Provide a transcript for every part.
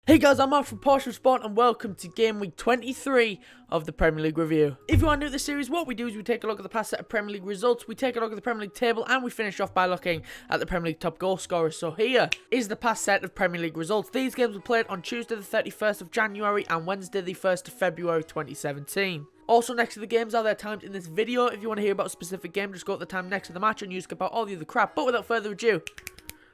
Hey guys, I'm Mark from Partial Sport and welcome to Game Week 23 of the Premier League Review. If you are new to the series, what we do is we take a look at the past set of Premier League results, we take a look at the Premier League table, and we finish off by looking at the Premier League top goal scorers. So here is the past set of Premier League results. These games were played on Tuesday the 31st of January and Wednesday the 1st of February 2017. Also, next to the games are their times in this video. If you want to hear about a specific game, just go to the time next to the match and you skip out all the other crap. But without further ado,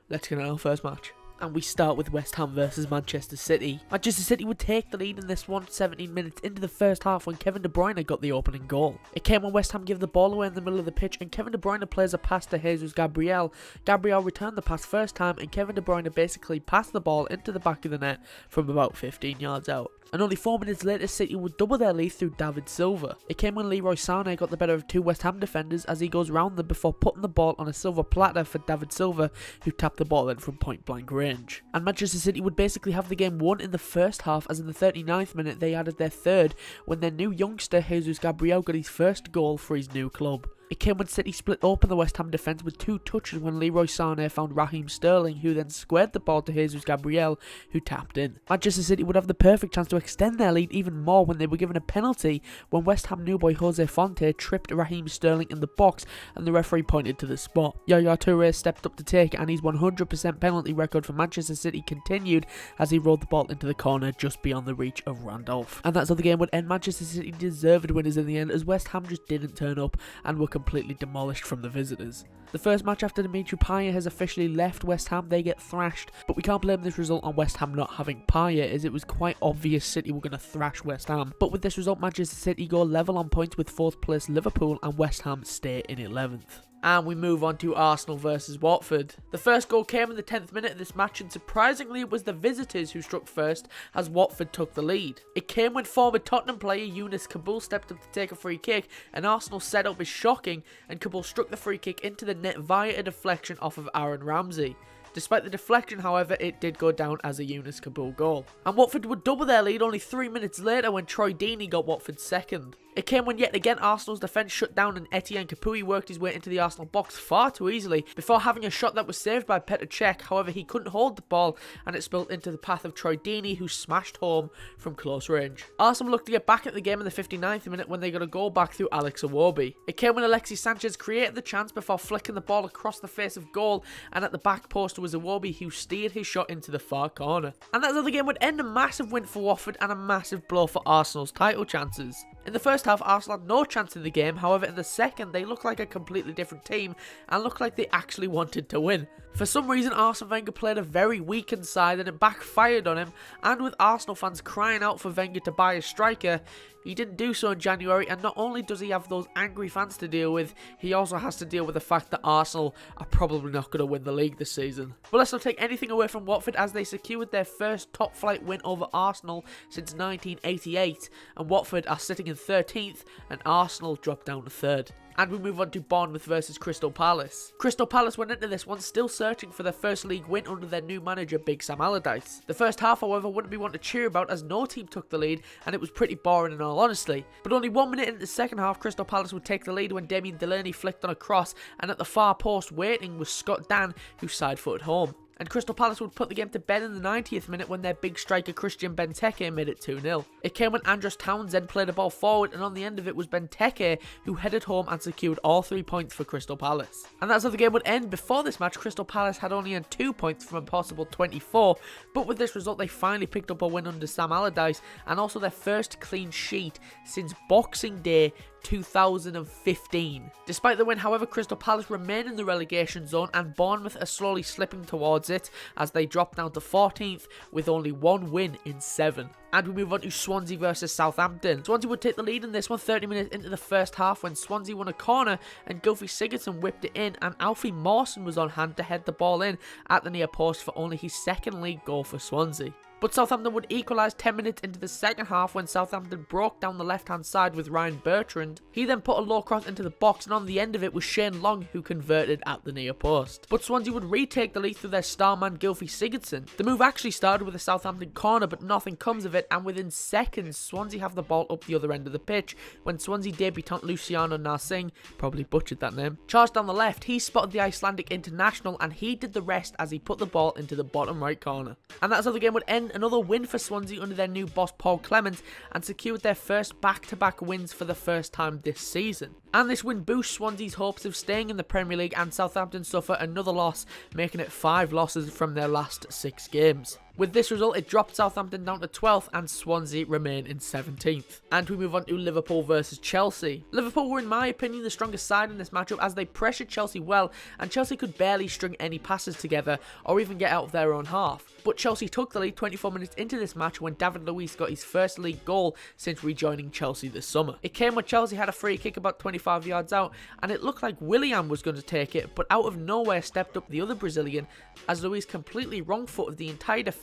let's get on our first match. And we start with West Ham versus Manchester City. Manchester City would take the lead in this one 17 minutes into the first half when Kevin De Bruyne got the opening goal. It came when West Ham gave the ball away in the middle of the pitch and Kevin De Bruyne plays a pass to Jesus Gabriel. Gabriel returned the pass first time and Kevin De Bruyne basically passed the ball into the back of the net from about 15 yards out. And only 4 minutes later, City would double their lead through David Silva. It came when Leroy Sané got the better of two West Ham defenders as he goes round them before putting the ball on a silver platter for David Silva, who tapped the ball in from point blank range. And Manchester City would basically have the game won in the first half, as in the 39th minute they added their third when their new youngster Jesus Gabriel got his first goal for his new club. It came when City split open the West Ham defence with two touches when Leroy Sané found Raheem Sterling, who then squared the ball to Jesus Gabriel, who tapped in. Manchester City would have the perfect chance to extend their lead even more when they were given a penalty when West Ham new boy Jose Fonte tripped Raheem Sterling in the box and the referee pointed to the spot. Yaya Toure stepped up to take it and his 100% penalty record for Manchester City continued as he rolled the ball into the corner just beyond the reach of Randolph. And that's how the game would end. Manchester City deserved winners in the end as West Ham just didn't turn up and were completely demolished from the visitors. The first match after Dimitri Payet has officially left West Ham, they get thrashed, but we can't blame this result on West Ham not having Payet, as it was quite obvious City were going to thrash West Ham. But with this result, Manchester City go level on points with 4th place Liverpool and West Ham stay in 11th. And we move on to Arsenal versus Watford. The first goal came in the 10th minute of this match and surprisingly it was the visitors who struck first as Watford took the lead. It came when former Tottenham player Younes Kaboul stepped up to take a free kick and Arsenal's setup is shocking and Kaboul struck the free kick into the net via a deflection off of Aaron Ramsey. Despite the deflection, however, it did go down as a Younes Kaboul goal. And Watford would double their lead only 3 minutes later when Troy Deeney got Watford's second. It came when yet again Arsenal's defence shut down and Etienne Capoue worked his way into the Arsenal box far too easily before having a shot that was saved by Petr Cech. However, he couldn't hold the ball and it spilled into the path of Troy Deeney, who smashed home from close range. Arsenal looked to get back at the game in the 59th minute when they got a goal back through Alex Iwobi. It came when Alexis Sanchez created the chance before flicking the ball across the face of goal, and at the back post was Iwobi, who steered his shot into the far corner. And that's how the game would end. A massive win for Watford and a massive blow for Arsenal's title chances. In the first half, Arsenal had no chance in the game. However, in the second, they looked like a completely different team and looked like they actually wanted to win. For some reason, Arsene Wenger played a very weakened side and it backfired on him, and with Arsenal fans crying out for Wenger to buy a striker, he didn't do so in January, and not only does he have those angry fans to deal with, he also has to deal with the fact that Arsenal are probably not going to win the league this season. But let's not take anything away from Watford as they secured their first top flight win over Arsenal since 1988, and Watford are sitting in 13th and Arsenal dropped down to 3rd. And we move on to Bournemouth versus Crystal Palace. Crystal Palace went into this one still searching for their first league win under their new manager Big Sam Allardyce. The first half, however, wouldn't be one to cheer about as no team took the lead and it was pretty boring in all honesty. But only 1 minute into the second half, Crystal Palace would take the lead when Damien Delaney flicked on a cross, and at the far post waiting was Scott Dan, who side-footed home. And Crystal Palace would put the game to bed in the 90th minute when their big striker Christian Benteke made it 2-0. It came when Andros Townsend played the ball forward and on the end of it was Benteke who headed home and secured all 3 points for Crystal Palace. And that's how the game would end. Before this match, Crystal Palace had only earned 2 points from a possible 24, but with this result they finally picked up a win under Sam Allardyce and also their first clean sheet since Boxing Day 2015. Despite the win, however, Crystal Palace remain in the relegation zone and Bournemouth are slowly slipping towards it as they drop down to 14th with only 1 win in 7. And we move on to Swansea versus Southampton. Swansea would take the lead in this one 30 minutes into the first half when Swansea won a corner and Gylfi Sigurdsson whipped it in and Alfie Mawson was on hand to head the ball in at the near post for only his second league goal for Swansea. But Southampton would equalise 10 minutes into the second half when Southampton broke down the left-hand side with Ryan Bertrand. He then put a low cross into the box and on the end of it was Shane Long who converted at the near post. But Swansea would retake the lead through their star man Gylfi Sigurdsson. The move actually started with a Southampton corner but nothing comes of it, and within seconds Swansea have the ball up the other end of the pitch when Swansea debutant Luciano Narsingh, probably butchered that name, charged down the left. He spotted the Icelandic international and he did the rest as he put the ball into the bottom right corner. And that's how the game would end. another win for Swansea under their new boss Paul Clement and secured their first back-to-back wins for the first time this season. And this win boosts Swansea's hopes of staying in the Premier League, and Southampton suffer another loss, making it 5 losses from their last 6 games. With this result, it dropped Southampton down to 12th and Swansea remain in 17th. And we move on to Liverpool versus Chelsea. Liverpool were, in my opinion, the strongest side in this matchup as they pressured Chelsea well, and Chelsea could barely string any passes together or even get out of their own half. But Chelsea took the lead 24 minutes into this match when David Luiz got his first league goal since rejoining Chelsea this summer. It came when Chelsea had a free kick about 25 yards out, and it looked like Willian was going to take it, but out of nowhere stepped up the other Brazilian as Luiz completely wrong-footed the entire defence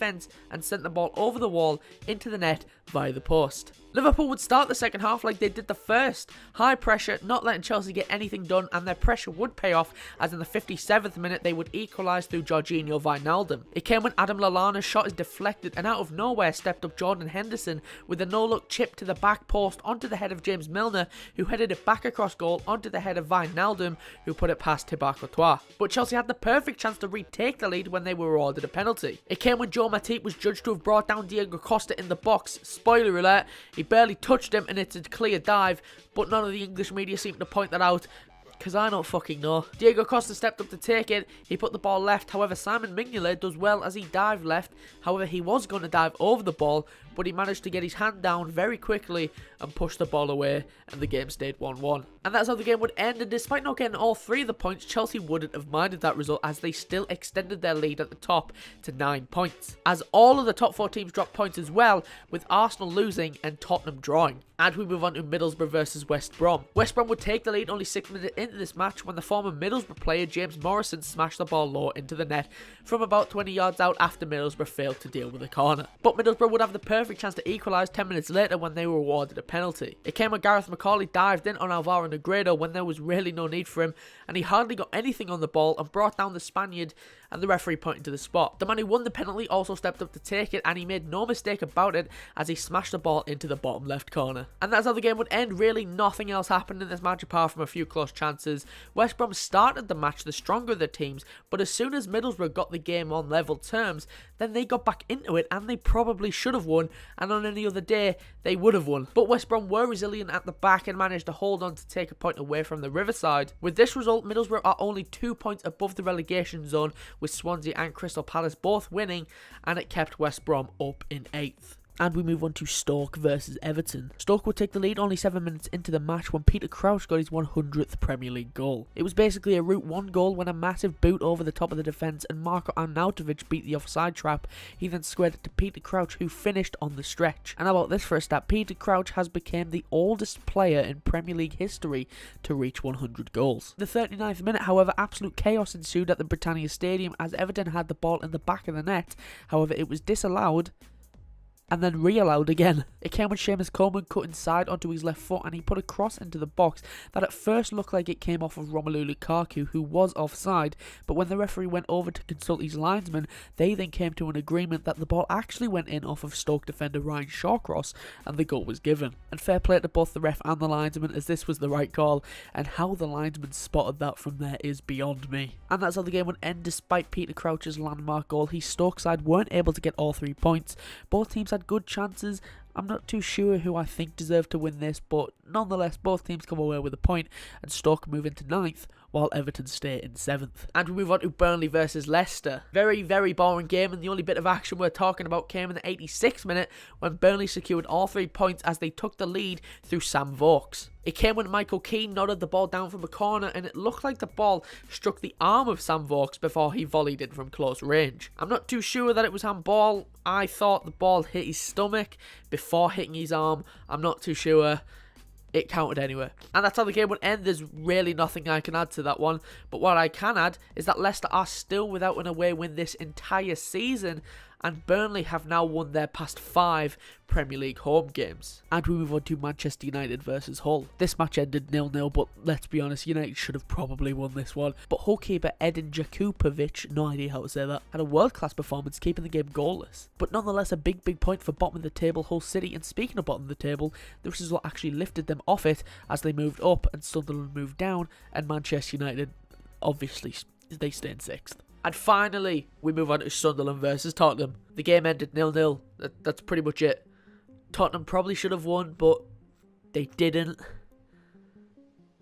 and sent the ball over the wall into the net via the post. Liverpool would start the second half like they did the first. High pressure, not letting Chelsea get anything done, and their pressure would pay off as in the 57th minute they would equalise through Jorginho Wijnaldum. It came when Adam Lallana's shot is deflected and out of nowhere stepped up Jordan Henderson with a no-look chip to the back post onto the head of James Milner, who headed it back across goal onto the head of Wijnaldum, who put it past Thibaut Courtois. But Chelsea had the perfect chance to retake the lead when they were awarded a penalty. It came when Joe Matip was judged to have brought down Diego Costa in the box. Spoiler alert, he barely touched him and it's a clear dive, but none of the English media seem to point that out, because I don't fucking know. Diego Costa stepped up to take it, he put the ball left, however Simon Mignolet does well as he dived left, however he was going to dive over the ball, but he managed to get his hand down very quickly and push the ball away, and the game stayed 1-1. And that's how the game would end, and despite not getting all 3 of the points, Chelsea wouldn't have minded that result as they still extended their lead at the top to 9 points. As all of the top 4 teams dropped points as well, with Arsenal losing and Tottenham drawing. And we move on to Middlesbrough versus West Brom. West Brom would take the lead only 6 minutes into this match when the former Middlesbrough player James Morrison smashed the ball low into the net from about 20 yards out after Middlesbrough failed to deal with a corner. But Middlesbrough would have the perfect chance to equalise 10 minutes later when they were awarded a penalty. It came when Gareth McCauley dived in on Alvaro Negredo when there was really no need for him, and he hardly got anything on the ball and brought down the Spaniard, and the referee pointed to the spot. The man who won the penalty also stepped up to take it, and he made no mistake about it as he smashed the ball into the bottom left corner. And that's how the game would end. Really nothing else happened in this match apart from a few close chances. West Brom started the match the stronger of the teams, but as soon as Middlesbrough got the game on level terms, then they got back into it and they probably should have won, and on any other day they would have won. But West Brom were resilient at the back and managed to hold on to take a point away from the Riverside. With this result, Middlesbrough are only 2 points above the relegation zone, with Swansea and Crystal Palace both winning, and it kept West Brom up in 8th. And we move on to Stoke versus Everton. Stoke would take the lead only 7 minutes into the match when Peter Crouch got his 100th Premier League goal. It was basically a Route 1 goal when a massive boot over the top of the defence and Marko Arnautovic beat the offside trap. He then squared it to Peter Crouch, who finished on the stretch. And how about this for a stat? Peter Crouch has become the oldest player in Premier League history to reach 100 goals. In the 39th minute, however, absolute chaos ensued at the Britannia Stadium as Everton had the ball in the back of the net. However, it was disallowed and then re-allowed again. It came when Seamus Coleman cut inside onto his left foot and he put a cross into the box that at first looked like it came off of Romelu Lukaku, who was offside, but when the referee went over to consult his linesman, they then came to an agreement that the ball actually went in off of Stoke defender Ryan Shawcross, and the goal was given. And fair play to both the ref and the linesman, as this was the right call, and how the linesman spotted that from there is beyond me. And that's how the game would end. Despite Peter Crouch's landmark goal, his Stoke side weren't able to get all 3 points. Both teams had good chances. I'm not too sure who I think deserved to win this, but nonetheless both teams come away with a point and Stoke move into 9th while Everton stay in 7th. And we move on to Burnley versus Leicester. Very, very boring game, and the only bit of action we're talking about came in the 86th minute when Burnley secured all 3 points as they took the lead through Sam Vokes. It came when Michael Keane nodded the ball down from a corner and it looked like the ball struck the arm of Sam Vokes before he volleyed it from close range. I'm not too sure that it was handball. I thought the ball hit his stomach before hitting his arm. I'm not too sure. It counted anyway. And that's how the game would end. There's really nothing I can add to that one. But what I can add is that Leicester are still without an away win this entire season, and Burnley have now won their past 5 Premier League home games. And we move on to Manchester United versus Hull. This match ended 0-0, but let's be honest, United should have probably won this one. But Hull keeper Edin Jakupovic, no idea how to say that, had a world-class performance, keeping the game goalless. But nonetheless, a big point for bottom of the table Hull City. And speaking of bottom of the table, this is what actually lifted them off it as they moved up and Sunderland moved down, and Manchester United, obviously, they stay in 6th. And finally, we move on to Sunderland versus Tottenham. The game ended 0-0. That's pretty much it. Tottenham probably should have won, but they didn't.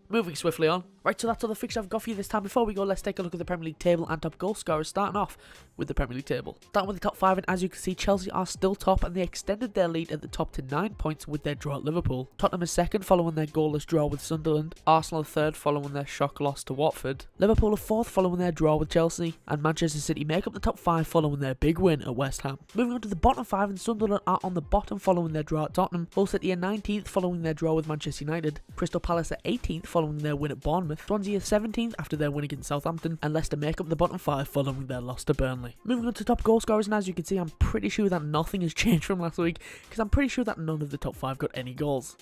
Moving swiftly on. Right, so that's all the fixtures I've got for you this time. Before we go, let's take a look at the Premier League table and top goal scorers, starting off with the Premier League table. Starting with the top 5, and as you can see, Chelsea are still top, and they extended their lead at the top to 9 points with their draw at Liverpool. Tottenham is second, following their goalless draw with Sunderland. Arsenal are third, following their shock loss to Watford. Liverpool are fourth, following their draw with Chelsea. And Manchester City make up the top 5, following their big win at West Ham. Moving on to the bottom 5, and Sunderland are on the bottom, following their draw at Tottenham. Hull City are 19th, following their draw with Manchester United. Crystal Palace are 18th, following their win at Bournemouth. Swansea are 17th after their win against Southampton, and Leicester make up the bottom 5 following their loss to Burnley. Moving on to top goal scorers, and as you can see, I'm pretty sure that nothing has changed from last week, because I'm pretty sure that none of the top 5 got any goals.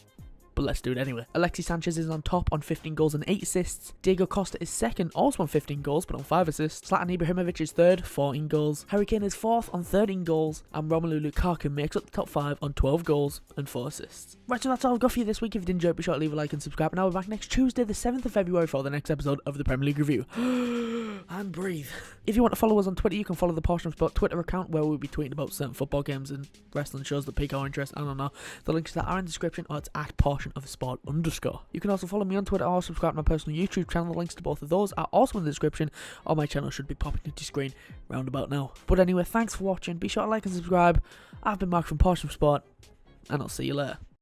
But let's do it anyway. Alexis Sanchez is on top on 15 goals and 8 assists. Diego Costa is second, also on 15 goals but on 5 assists. Zlatan Ibrahimovic is third, 14 goals. Harry Kane is fourth on 13 goals. And Romelu Lukaku makes up the top 5 on 12 goals and 4 assists. Right, so that's all I've got for you this week. If you did enjoy it, be sure to leave a like and subscribe. And I'll be back next Tuesday, the 7th of February for the next episode of the Premier League Review. And breathe. If you want to follow us on Twitter, you can follow the Portion of Sport Twitter account, where we'll be tweeting about certain football games and wrestling shows that pique our interest. I don't know. The links to that are in the description, or it's at Portion of Sport _. You can also follow me on Twitter or subscribe to my personal YouTube channel. The links to both of those are also in the description, or my channel should be popping into your screen round about now. But anyway, thanks for watching. Be sure to like and subscribe. I've been Mark from Portion of Sport, and I'll see you later.